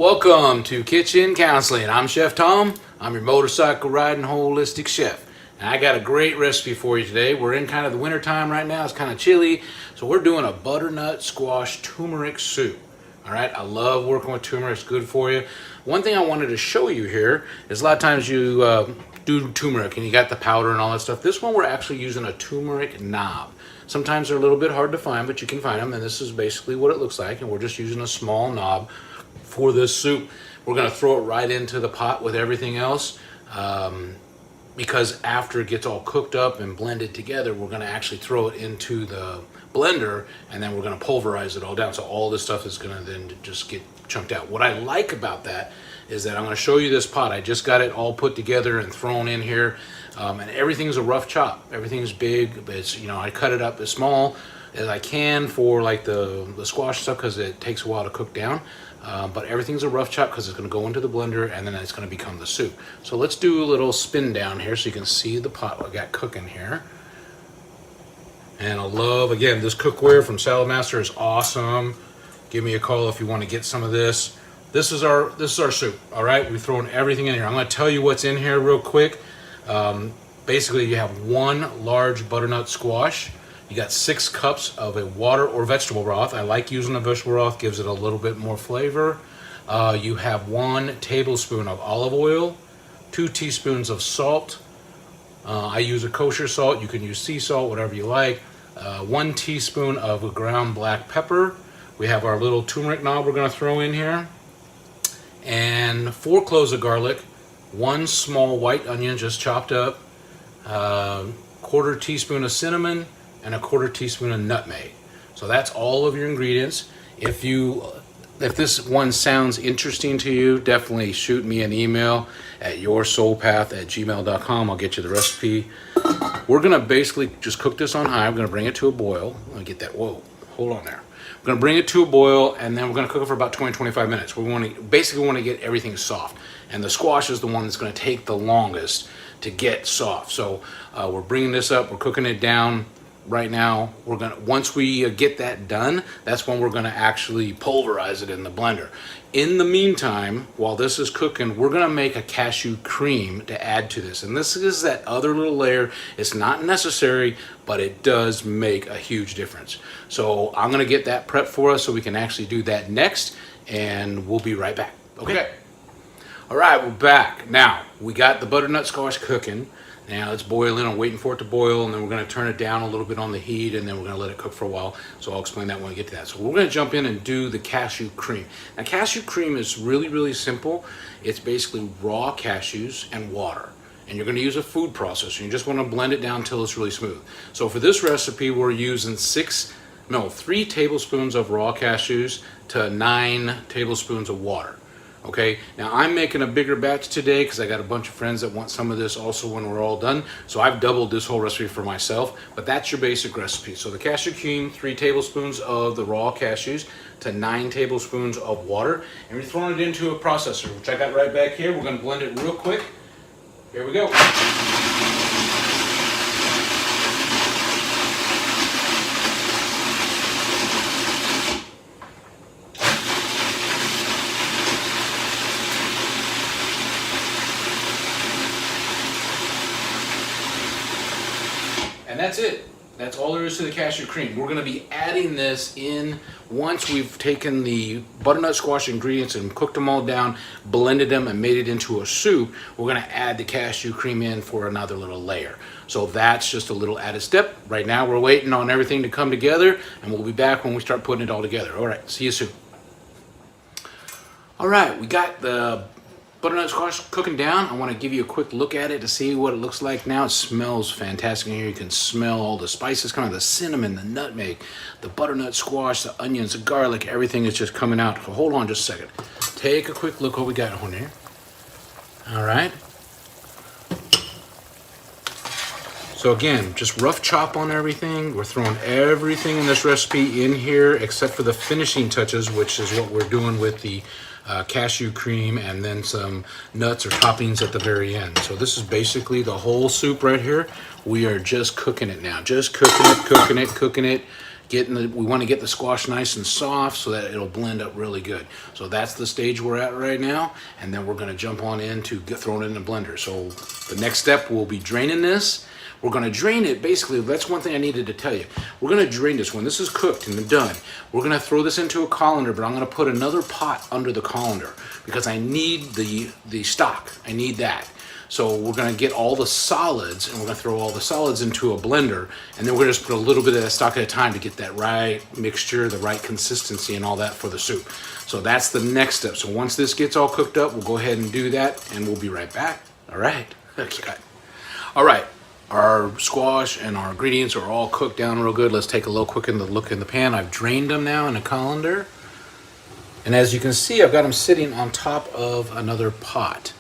Welcome to Kitchen Counseling. I'm Chef Tom. I'm your motorcycle riding holistic chef. And I got a great recipe for you today. We're in kind of the winter time right now. It's kind of chilly. So we're doing a butternut squash turmeric soup. All right, I love working with turmeric. It's good for you. One thing I wanted to show you here is a lot of times you do turmeric and you got the powder and all that stuff. This one we're actually using a turmeric knob. Sometimes they're a little bit hard to find, but you can find them, and this is basically what it looks like. And we're just using a small knob for this soup. We're going to throw it right into the pot with everything else, because after it gets all cooked up and blended together, we're going to actually throw it into the blender, and then we're going to pulverize it all down. So all this stuff is going to then just get chunked out. What I like about that is that I'm going to show you this pot. I just got it all put together and thrown in here, and everything's a rough chop. Everything's big. It's, you know, I cut it up as small as I can for like the squash stuff because it takes a while to cook down. But everything's a rough chop because it's going to go into the blender and then it's going to become the soup. So let's do a little spin down here so you can see the pot I got cooking here. And I love, again, this cookware from Salad Master is awesome. Give me a call if you want to get some of this. This is our soup. All right, we've thrown everything in here. I'm going to tell you what's in here real quick. Basically, you have one large butternut squash. You got 6 cups of a water or vegetable broth. I like using the vegetable broth, gives it a little bit more flavor. You have 1 tablespoon of olive oil, 2 teaspoons of salt. I use a kosher salt. You can use sea salt, whatever you like. 1 teaspoon of ground black pepper. We have our little turmeric knob we're going to throw in here. And 4 cloves of garlic, 1 small white onion just chopped up, 1/4 teaspoon of cinnamon, and 1/4 teaspoon of nutmeg. So that's all of your ingredients. If this one sounds interesting to you, definitely shoot me an email at yoursoulpath@gmail.com. I'll get you the recipe. We're gonna basically just cook this on high. We're gonna bring it to a boil. Let me get that. Whoa, hold on there. We're gonna bring it to a boil, and then we're gonna cook it for about 20-25 minutes. We want to get everything soft, and the squash is the one that's gonna take the longest to get soft. So we're bringing this up. We're cooking it down. Right now, once we get that done, that's when we're gonna actually pulverize it in the blender. In the meantime, while this is cooking, we're gonna make a cashew cream to add to this. And this is that other little layer. It's not necessary, but it does make a huge difference. So I'm gonna get that prepped for us so we can actually do that next, and we'll be right back. Okay. All right, we're back. Now, we got the butternut squash cooking. Now it's boiling. I'm waiting for it to boil, and then we're going to turn it down a little bit on the heat, and then we're going to let it cook for a while. So I'll explain that when we get to that. So we're going to jump in and do the cashew cream. Now cashew cream is really, really simple. It's basically raw cashews and water. And you're going to use a food processor. You just want to blend it down until it's really smooth. So for this recipe, we're using 3 tablespoons of raw cashews to 9 tablespoons of water. Okay, now I'm making a bigger batch today because I got a bunch of friends that want some of this also when we're all done. So I've doubled this whole recipe for myself, but that's your basic recipe. So the cashew cream, 3 tablespoons of the raw cashews to 9 tablespoons of water. And we're throwing it into a processor, which I got right back here. We're going to blend it real quick. Here we go. And that's it. That's all there is to the cashew cream. We're going to be adding this in once we've taken the butternut squash ingredients and cooked them all down, blended them, and made it into a soup. We're going to add the cashew cream in for another little layer. So that's just a little added step. Right now we're waiting on everything to come together, and we'll be back when we start putting it all together. All right, see you soon. All right, we got the butternut squash cooking down. I want to give you a quick look at it to see what it looks like now. It smells fantastic in here. You can smell all the spices coming, the cinnamon, the nutmeg, the butternut squash, the onions, the garlic, everything is just coming out. So hold on just a second. Take a quick look what we got on here. All right. So again, just rough chop on everything. We're throwing everything in this recipe in here except for the finishing touches, which is what we're doing with the cashew cream and then some nuts or toppings at the very end. So this is basically the whole soup right here. We are just cooking it now. Just cooking it. we want to get the squash nice and soft so that it'll blend up really good. So that's the stage we're at right now, and then we're going to jump on into throwing it in the blender. So the next step will be draining this. We're going to drain it, basically, that's one thing I needed to tell you. We're going to drain this. When this is cooked and done, we're going to throw this into a colander, but I'm going to put another pot under the colander because I need the stock. I need that. So we're going to get all the solids, and we're going to throw all the solids into a blender, and then we're going to just put a little bit of that stock at a time to get that right mixture, the right consistency, and all that for the soup. So that's the next step. So once this gets all cooked up, we'll go ahead and do that, and we'll be right back. All right. Okay. All right. Our squash and our ingredients are all cooked down real good. Let's take a look in the pan. I've drained them now in a colander. And as you can see, I've got them sitting on top of another pot.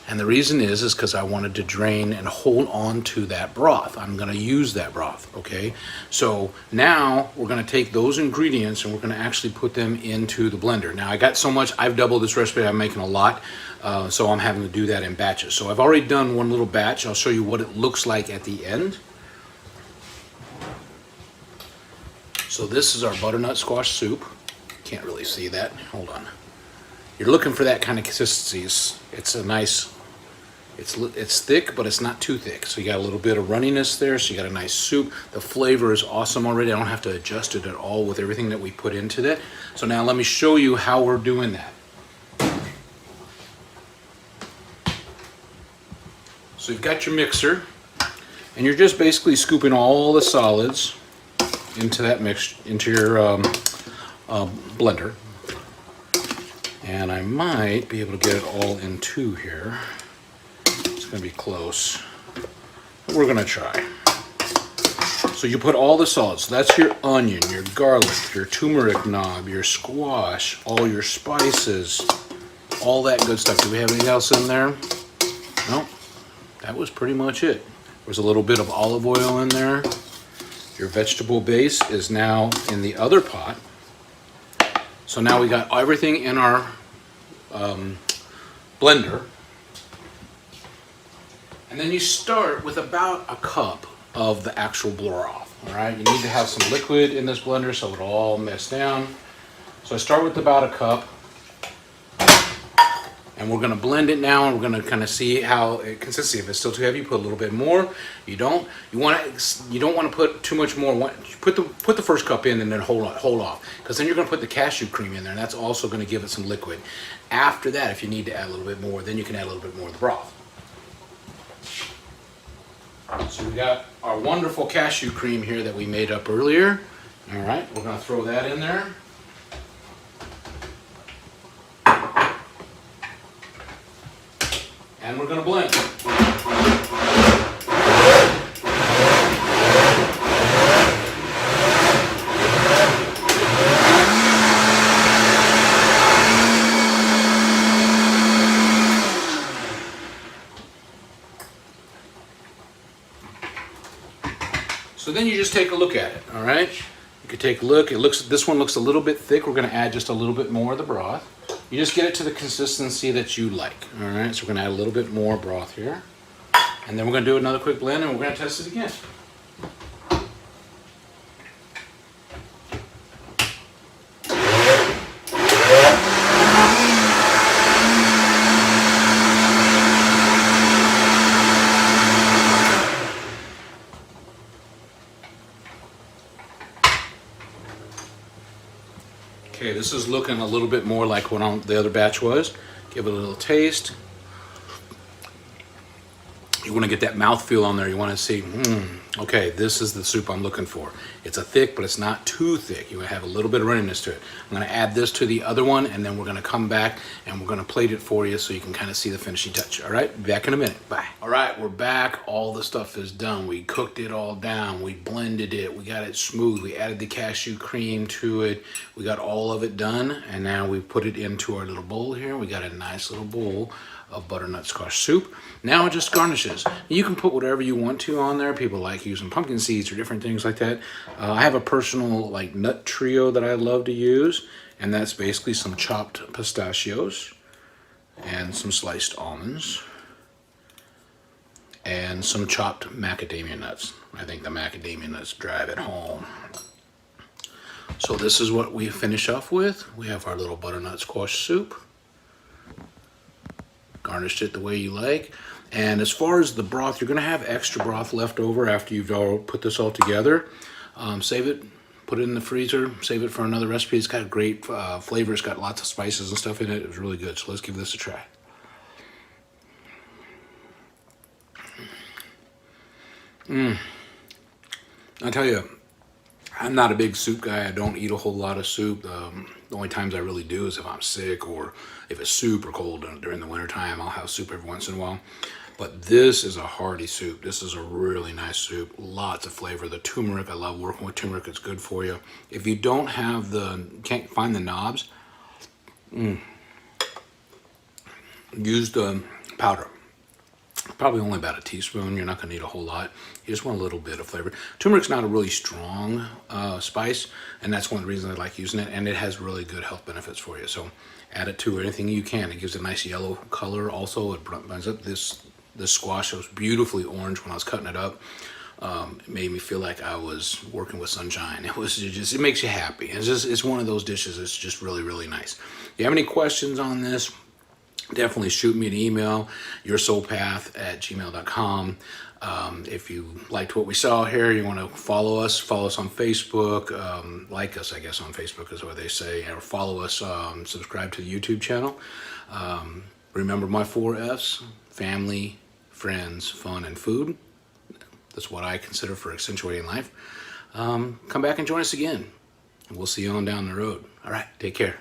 And the reason is because I wanted to drain and hold on to that broth. I'm going to use that broth, okay? So now we're going to take those ingredients and we're going to actually put them into the blender. Now I got so much, I've doubled this recipe, I'm making a lot, so I'm having to do that in batches. So I've already done one little batch. I'll show you what it looks like at the end. So this is our butternut squash soup. Can't really see that. Hold on. You're looking for that kind of consistency. It's a nice, it's thick, but it's not too thick. So you got a little bit of runniness there. So you got a nice soup. The flavor is awesome already. I don't have to adjust it at all with everything that we put into it. So now let me show you how we're doing that. So you've got your mixer, and you're just basically scooping all the solids into that into your blender. And I might be able to get it all in two here. It's going to be close. But we're going to try. So you put all the solids. So that's your onion, your garlic, your turmeric knob, your squash, all your spices, all that good stuff. Do we have anything else in there? No. That was pretty much it. There's a little bit of olive oil in there. Your vegetable base is now in the other pot. So now we got everything in our blender. And then you start with about a cup of the actual broth. All right, you need to have some liquid in this blender so it'll all mess down. So I start with about a cup. And we're going to blend it now, and we're going to kind of see how it consistency. If it's still too heavy, put a little bit more. You don't want to put too much more. Put the first cup in and then hold off, because then you're going to put the cashew cream in there, and that's also going to give it some liquid. After that, if you need to add a little bit more, then you can add a little bit more of the broth. So we got our wonderful cashew cream here that we made up earlier. All right, we're going to throw that in there. And we're going to blend. So then you just take a look at it, all right? You can take a look. This one looks a little bit thick. We're going to add just a little bit more of the broth. You just get it to the consistency that you like, all right? So we're gonna add a little bit more broth here. And then we're gonna do another quick blend, and we're gonna test it again. Okay, this is looking a little bit more like what the other batch was. Give it a little taste. You want to get that mouthfeel on there. You want to see, okay, this is the soup I'm looking for. It's a thick, but it's not too thick. You have a little bit of runniness to it. I'm going to add this to the other one, and then we're going to come back and we're going to plate it for you so you can kind of see the finishing touch. All right, back in a minute. Bye. All right, we're back. All the stuff is done. We cooked it all down. We blended it. We got it smooth. We added the cashew cream to it. We got all of it done, and now we put it into our little bowl here. We got a nice little bowl of butternut squash soup. Now it just garnishes. You can put whatever you want to on there. People like using pumpkin seeds or different things like that. I have a personal like nut trio that I love to use, and that's basically some chopped pistachios and some sliced almonds and some chopped macadamia nuts. I think the macadamia nuts drive it home. So this is what we finish off with. We have our little butternut squash soup. Garnished it the way you like. And as far as the broth, you're going to have extra broth left over after you've all put this all together. Save it, put it in the freezer, save it for another recipe. It's got great flavor. It's got lots of spices and stuff in it. It was really good. So let's give this a try. I tell you, I'm not a big soup guy. I don't eat a whole lot of soup. The only times I really do is if I'm sick or if it's super cold during the wintertime. I'll have soup every once in a while. But this is a hearty soup. This is a really nice soup. Lots of flavor. The turmeric, I love working with turmeric. It's good for you. If you don't have can't find the knobs, use the powder. Probably only about a teaspoon. You're not going to need a whole lot. You just want a little bit of flavor. Turmeric's not a really strong spice, and that's one of the reasons I like using it, and it has really good health benefits for you. So add it to anything you can. It gives a nice yellow color. Also, it brightens up this squash. It was beautifully orange when I was cutting it up. It made me feel like I was working with sunshine. It makes you happy. It's one of those dishes that's just really, really nice. If you have any questions on this, definitely shoot me an email, yoursoulpath@gmail.com. If you liked what we saw here, you want to follow us on Facebook, like us, I guess, on Facebook is what they say, or follow us, subscribe to the YouTube channel. Remember my 4 F's, family, friends, fun, and food. That's what I consider for accentuating life. Come back and join us again. We'll see you on down the road. All right, take care.